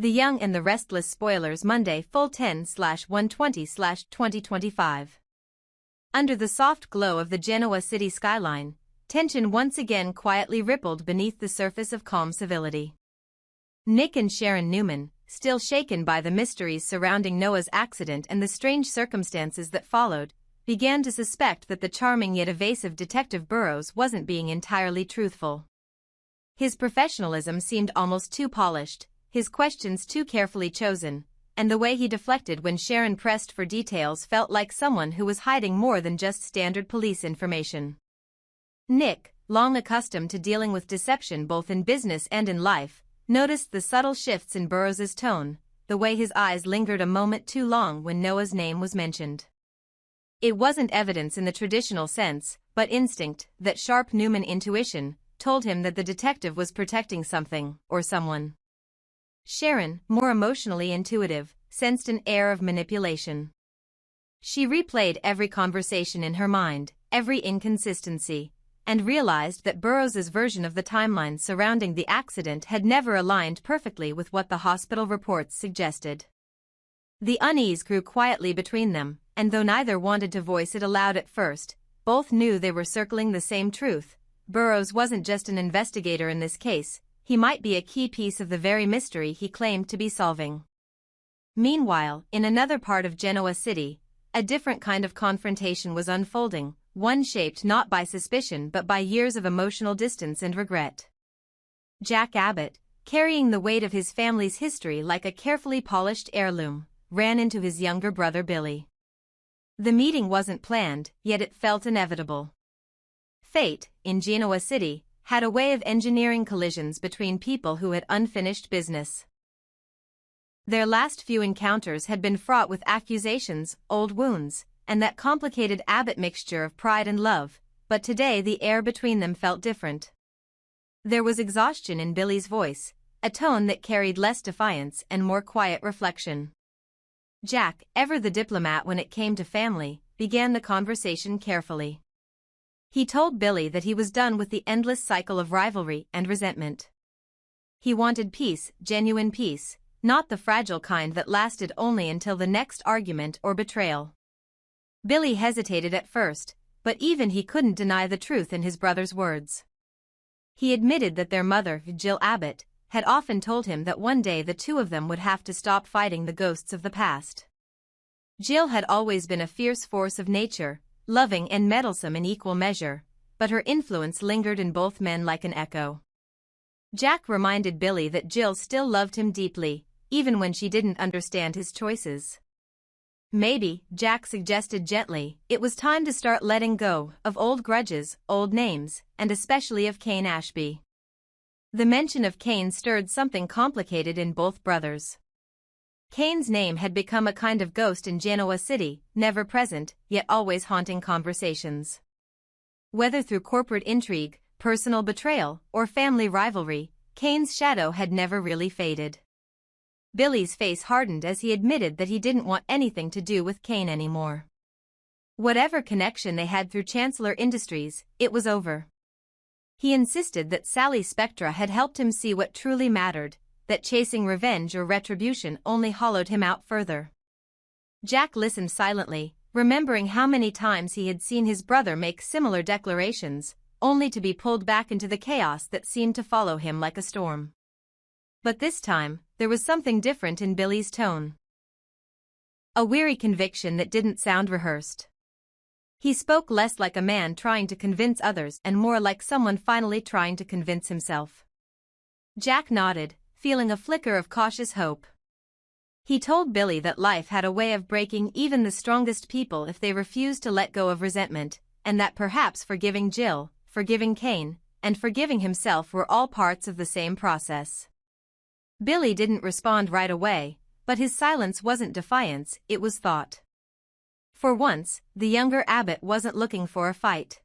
The Young and the Restless spoilers Monday full 10/120/2025. Under the soft glow of the Genoa city skyline, tension once again quietly rippled beneath the surface of calm civility. Nick and Sharon Newman, still shaken by the mysteries surrounding Noah's accident and the strange circumstances that followed, began to suspect that the charming yet evasive Detective Burrows wasn't being entirely truthful. His professionalism seemed almost too polished, his questions too carefully chosen, and the way he deflected when Sharon pressed for details felt like someone who was hiding more than just standard police information. Nick, long accustomed to dealing with deception both in business and in life, noticed the subtle shifts in Burrows's tone, the way his eyes lingered a moment too long when Noah's name was mentioned. It wasn't evidence in the traditional sense, but instinct, that sharp Newman intuition, told him that the detective was protecting something, or someone. Sharon, more emotionally intuitive, sensed an air of manipulation. She replayed every conversation in her mind, every inconsistency, and realized that Burrows's version of the timeline surrounding the accident had never aligned perfectly with what the hospital reports suggested. The unease grew quietly between them, and though neither wanted to voice it aloud at first, both knew they were circling the same truth. Burrows wasn't just an investigator in this case, he might be a key piece of the very mystery he claimed to be solving. Meanwhile, in another part of Genoa City, a different kind of confrontation was unfolding, one shaped not by suspicion but by years of emotional distance and regret. Jack Abbott, carrying the weight of his family's history like a carefully polished heirloom, ran into his younger brother Billy. The meeting wasn't planned, yet it felt inevitable. Fate, in Genoa City, had a way of engineering collisions between people who had unfinished business. Their last few encounters had been fraught with accusations, old wounds, and that complicated Abbott mixture of pride and love, but today the air between them felt different. There was exhaustion in Billy's voice, a tone that carried less defiance and more quiet reflection. Jack, ever the diplomat when it came to family, began the conversation carefully. He told Billy that he was done with the endless cycle of rivalry and resentment. He wanted peace, genuine peace, not the fragile kind that lasted only until the next argument or betrayal. Billy hesitated at first, but even he couldn't deny the truth in his brother's words. He admitted that their mother, Jill Abbott, had often told him that one day the two of them would have to stop fighting the ghosts of the past. Jill had always been a fierce force of nature, loving and meddlesome in equal measure, but her influence lingered in both men like an echo. Jack reminded Billy that Jill still loved him deeply, even when she didn't understand his choices. Maybe, Jack suggested gently, it was time to start letting go of old grudges, old names, and especially of Cain Ashby. The mention of Cain stirred something complicated in both brothers. Cain's name had become a kind of ghost in Genoa City, never present, yet always haunting conversations. Whether through corporate intrigue, personal betrayal, or family rivalry, Cain's shadow had never really faded. Billy's face hardened as he admitted that he didn't want anything to do with Cain anymore. Whatever connection they had through Chancellor Industries, it was over. He insisted that Sally Spectra had helped him see what truly mattered, that chasing revenge or retribution only hollowed him out further. Jack listened silently, remembering how many times he had seen his brother make similar declarations, only to be pulled back into the chaos that seemed to follow him like a storm. But this time, there was something different in Billy's tone. A weary conviction that didn't sound rehearsed. He spoke less like a man trying to convince others and more like someone finally trying to convince himself. Jack nodded, feeling a flicker of cautious hope. He told Billy that life had a way of breaking even the strongest people if they refused to let go of resentment, and that perhaps forgiving Jill, forgiving Cain, and forgiving himself were all parts of the same process. Billy didn't respond right away, but his silence wasn't defiance, it was thought. For once, the younger Abbott wasn't looking for a fight.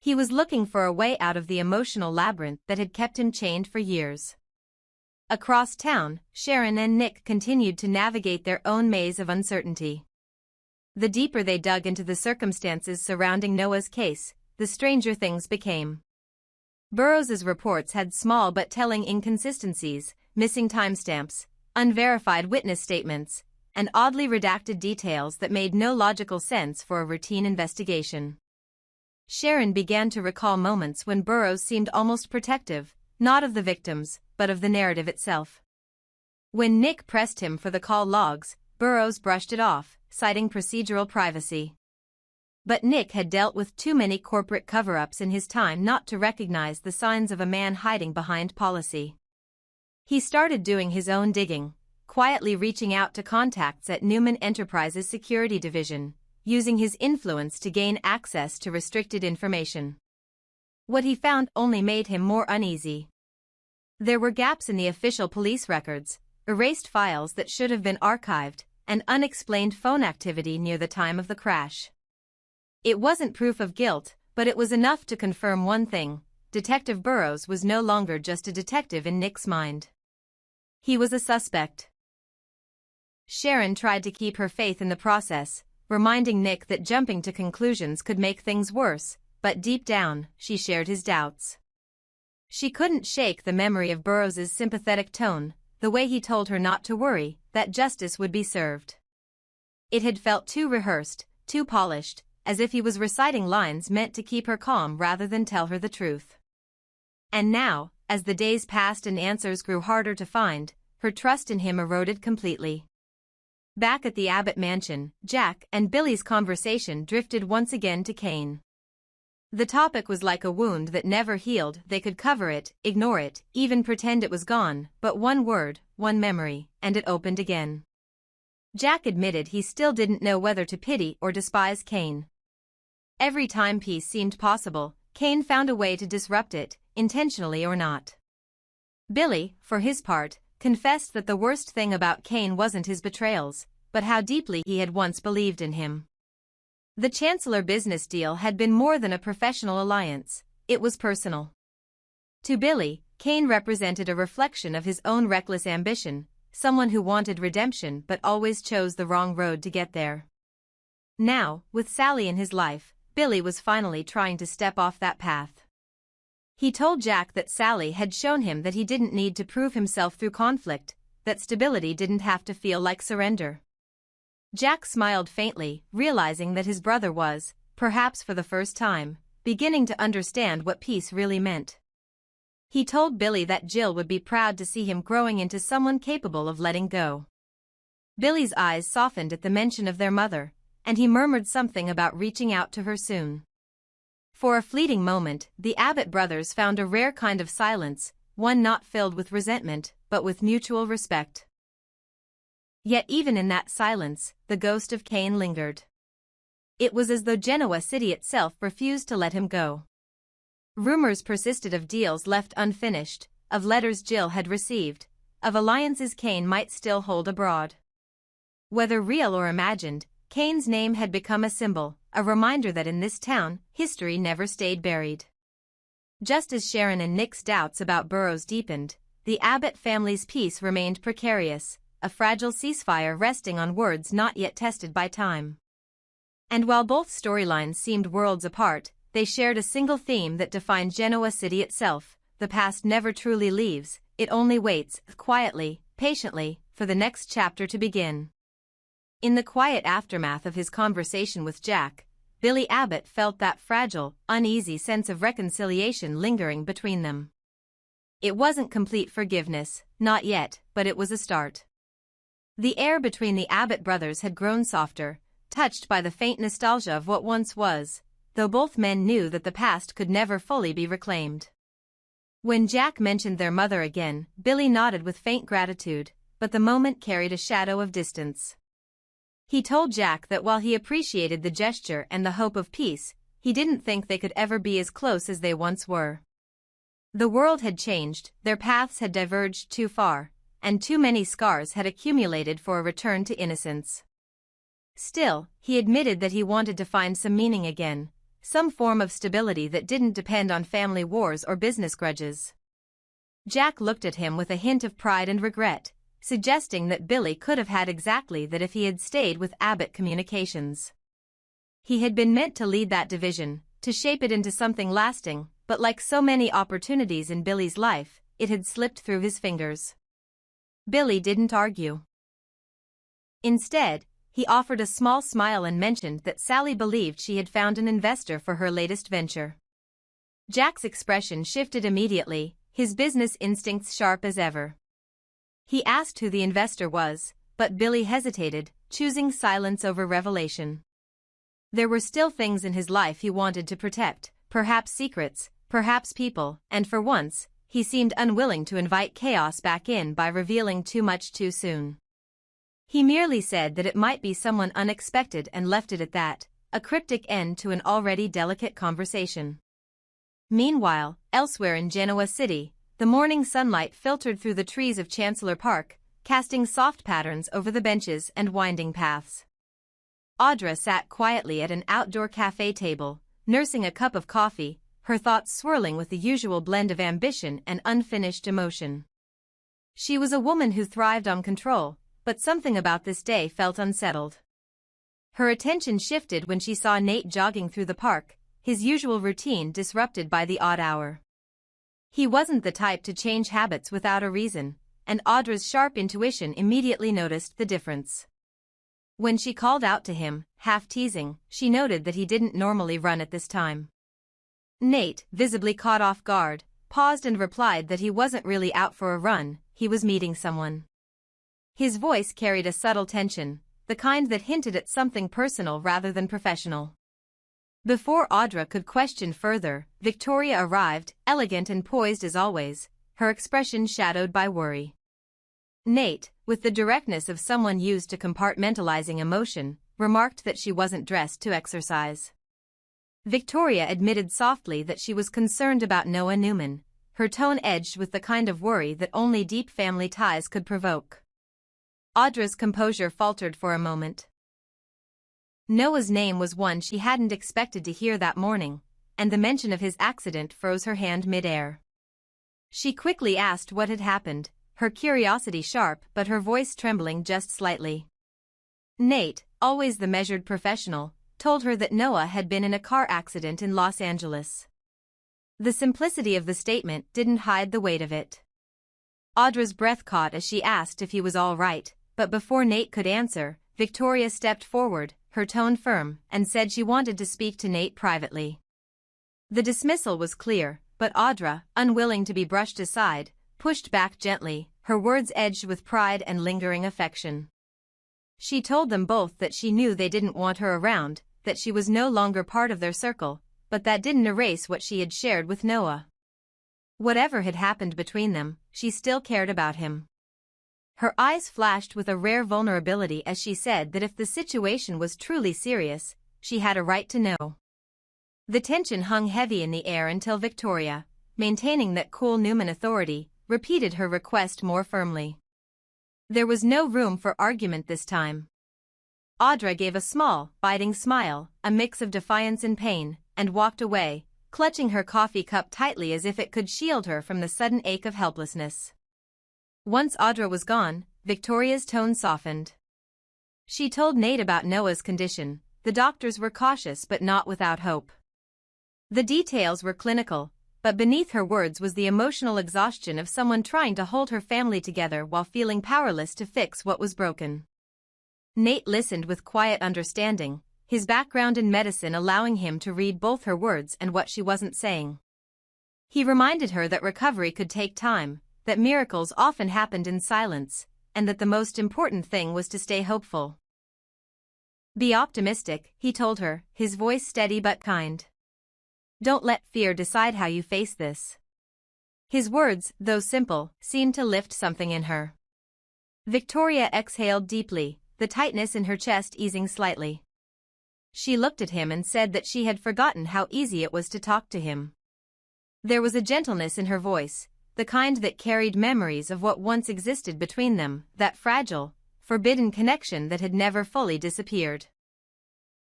He was looking for a way out of the emotional labyrinth that had kept him chained for years. Across town, Sharon and Nick continued to navigate their own maze of uncertainty. The deeper they dug into the circumstances surrounding Noah's case, the stranger things became. Burrows's reports had small but telling inconsistencies, missing timestamps, unverified witness statements, and oddly redacted details that made no logical sense for a routine investigation. Sharon began to recall moments when Burroughs seemed almost protective, not of the victims, but of the narrative itself. When Nick pressed him for the call logs, Burroughs brushed it off, citing procedural privacy. But Nick had dealt with too many corporate cover-ups in his time not to recognize the signs of a man hiding behind policy. He started doing his own digging, quietly reaching out to contacts at Newman Enterprises' security division, using his influence to gain access to restricted information. What he found only made him more uneasy. There were gaps in the official police records, erased files that should have been archived, and unexplained phone activity near the time of the crash. It wasn't proof of guilt, but it was enough to confirm one thing: Detective Burroughs was no longer just a detective in Nick's mind. He was a suspect. Sharon tried to keep her faith in the process, reminding Nick that jumping to conclusions could make things worse, but deep down, she shared his doubts. She couldn't shake the memory of Burroughs' sympathetic tone, the way he told her not to worry, that justice would be served. It had felt too rehearsed, too polished, as if he was reciting lines meant to keep her calm rather than tell her the truth. And now, as the days passed and answers grew harder to find, her trust in him eroded completely. Back at the Abbott mansion, Jack and Billy's conversation drifted once again to Kane. The topic was like a wound that never healed. They could cover it, ignore it, even pretend it was gone, but one word, one memory, and it opened again. Jack admitted he still didn't know whether to pity or despise Kane. Every time peace seemed possible, Kane found a way to disrupt it, intentionally or not. Billy, for his part, confessed that the worst thing about Kane wasn't his betrayals, but how deeply he had once believed in him. The Chancellor business deal had been more than a professional alliance, it was personal. To Billy, Kane represented a reflection of his own reckless ambition, someone who wanted redemption but always chose the wrong road to get there. Now, with Sally in his life, Billy was finally trying to step off that path. He told Jack that Sally had shown him that he didn't need to prove himself through conflict, that stability didn't have to feel like surrender. Jack smiled faintly, realizing that his brother was, perhaps for the first time, beginning to understand what peace really meant. He told Billy that Jill would be proud to see him growing into someone capable of letting go. Billy's eyes softened at the mention of their mother, and he murmured something about reaching out to her soon. For a fleeting moment, the Abbott brothers found a rare kind of silence, one not filled with resentment, but with mutual respect. Yet even in that silence, the ghost of Kane lingered. It was as though Genoa City itself refused to let him go. Rumors persisted of deals left unfinished, of letters Jill had received, of alliances Kane might still hold abroad. Whether real or imagined, Kane's name had become a symbol, a reminder that in this town, history never stayed buried. Just as Sharon and Nick's doubts about Burroughs deepened, the Abbott family's peace remained precarious, a fragile ceasefire resting on words not yet tested by time. And while both storylines seemed worlds apart, they shared a single theme that defined Genoa City itself: the past never truly leaves, it only waits, quietly, patiently, for the next chapter to begin. In the quiet aftermath of his conversation with Jack, Billy Abbott felt that fragile, uneasy sense of reconciliation lingering between them. It wasn't complete forgiveness, not yet, but it was a start. The air between the Abbott brothers had grown softer, touched by the faint nostalgia of what once was, though both men knew that the past could never fully be reclaimed. When Jack mentioned their mother again, Billy nodded with faint gratitude, but the moment carried a shadow of distance. He told Jack that while he appreciated the gesture and the hope of peace, he didn't think they could ever be as close as they once were. The world had changed, their paths had diverged too far, and too many scars had accumulated for a return to innocence. Still, he admitted that he wanted to find some meaning again, some form of stability that didn't depend on family wars or business grudges. Jack looked at him with a hint of pride and regret, suggesting that Billy could have had exactly that if he had stayed with Abbott Communications. He had been meant to lead that division, to shape it into something lasting, but like so many opportunities in Billy's life, it had slipped through his fingers. Billy didn't argue. Instead, he offered a small smile and mentioned that Sally believed she had found an investor for her latest venture. Jack's expression shifted immediately, his business instincts sharp as ever. He asked who the investor was, but Billy hesitated, choosing silence over revelation. There were still things in his life he wanted to protect, perhaps secrets, perhaps people, and for once, he seemed unwilling to invite chaos back in by revealing too much too soon. He merely said that it might be someone unexpected and left it at that, a cryptic end to an already delicate conversation. Meanwhile, elsewhere in Genoa City, the morning sunlight filtered through the trees of Chancellor Park, casting soft patterns over the benches and winding paths. Audra sat quietly at an outdoor cafe table, nursing a cup of coffee, her thoughts swirling with the usual blend of ambition and unfinished emotion. She was a woman who thrived on control, but something about this day felt unsettled. Her attention shifted when she saw Nate jogging through the park, his usual routine disrupted by the odd hour. He wasn't the type to change habits without a reason, and Audra's sharp intuition immediately noticed the difference. When she called out to him, half teasing, she noted that he didn't normally run at this time. Nate, visibly caught off guard, paused and replied that he wasn't really out for a run, he was meeting someone. His voice carried a subtle tension, the kind that hinted at something personal rather than professional. Before Audra could question further, Victoria arrived, elegant and poised as always, her expression shadowed by worry. Nate, with the directness of someone used to compartmentalizing emotion, remarked that she wasn't dressed to exercise. Victoria admitted softly that she was concerned about Noah Newman, her tone edged with the kind of worry that only deep family ties could provoke. Audra's composure faltered for a moment. Noah's name was one she hadn't expected to hear that morning, and the mention of his accident froze her hand mid-air. She quickly asked what had happened, her curiosity sharp but her voice trembling just slightly. Nate, always the measured professional, told her that Noah had been in a car accident in Los Angeles. The simplicity of the statement didn't hide the weight of it. Audra's breath caught as she asked if he was all right, but before Nate could answer, Victoria stepped forward, her tone firm, and said she wanted to speak to Nate privately. The dismissal was clear, but Audra, unwilling to be brushed aside, pushed back gently, her words edged with pride and lingering affection. She told them both that she knew they didn't want her around, that she was no longer part of their circle, but that didn't erase what she had shared with Noah. Whatever had happened between them, she still cared about him. Her eyes flashed with a rare vulnerability as she said that if the situation was truly serious, she had a right to know. The tension hung heavy in the air until Victoria, maintaining that cool Newman authority, repeated her request more firmly. There was no room for argument this time. Audra gave a small, biting smile, a mix of defiance and pain, and walked away, clutching her coffee cup tightly as if it could shield her from the sudden ache of helplessness. Once Audra was gone, Victoria's tone softened. She told Nate about Noah's condition. The doctors were cautious but not without hope. The details were clinical, but beneath her words was the emotional exhaustion of someone trying to hold her family together while feeling powerless to fix what was broken. Nate listened with quiet understanding, his background in medicine allowing him to read both her words and what she wasn't saying. He reminded her that recovery could take time, that miracles often happened in silence, and that the most important thing was to stay hopeful. Be optimistic, he told her, his voice steady but kind. Don't let fear decide how you face this. His words, though simple, seemed to lift something in her. Victoria exhaled deeply, the tightness in her chest easing slightly. She looked at him and said that she had forgotten how easy it was to talk to him. There was a gentleness in her voice, the kind that carried memories of what once existed between them, that fragile, forbidden connection that had never fully disappeared.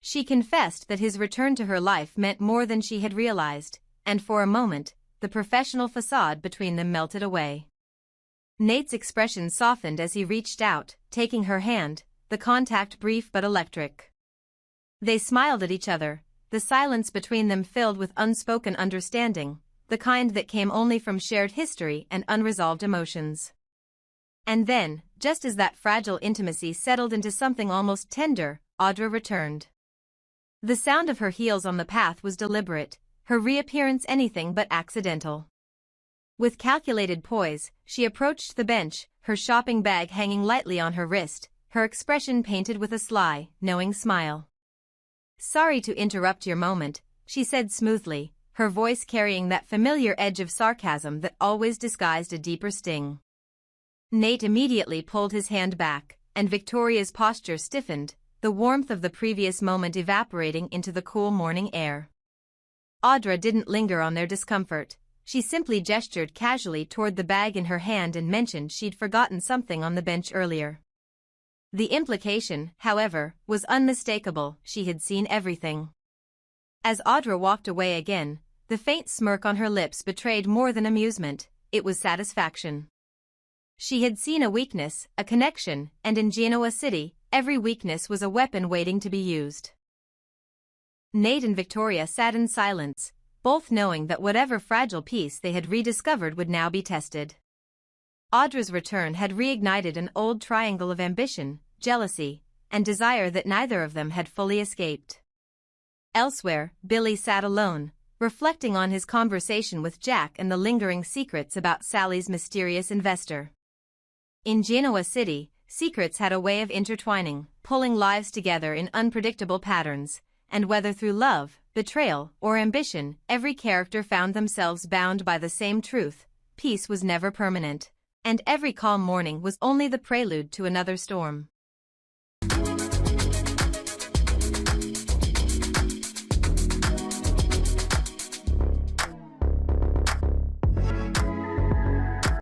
She confessed that his return to her life meant more than she had realized, and for a moment, the professional facade between them melted away. Nate's expression softened as he reached out, taking her hand, the contact brief but electric. They smiled at each other, the silence between them filled with unspoken understanding, the kind that came only from shared history and unresolved emotions. And then, just as that fragile intimacy settled into something almost tender, Audra returned. The sound of her heels on the path was deliberate, her reappearance anything but accidental. With calculated poise, she approached the bench, her shopping bag hanging lightly on her wrist, her expression painted with a sly, knowing smile. "Sorry to interrupt your moment," she said smoothly, her voice carrying that familiar edge of sarcasm that always disguised a deeper sting. Nate immediately pulled his hand back, and Victoria's posture stiffened, the warmth of the previous moment evaporating into the cool morning air. Audra didn't linger on their discomfort. She simply gestured casually toward the bag in her hand and mentioned she'd forgotten something on the bench earlier. The implication, however, was unmistakable. She had seen everything. As Audra walked away again, the faint smirk on her lips betrayed more than amusement, it was satisfaction. She had seen a weakness, a connection, and in Genoa City, every weakness was a weapon waiting to be used. Nate and Victoria sat in silence, both knowing that whatever fragile piece they had rediscovered would now be tested. Audra's return had reignited an old triangle of ambition, jealousy, and desire that neither of them had fully escaped. Elsewhere, Billy sat alone, reflecting on his conversation with Jack and the lingering secrets about Sally's mysterious investor. In Genoa City, secrets had a way of intertwining, pulling lives together in unpredictable patterns, and whether through love, betrayal, or ambition, every character found themselves bound by the same truth: peace was never permanent, and every calm morning was only the prelude to another storm.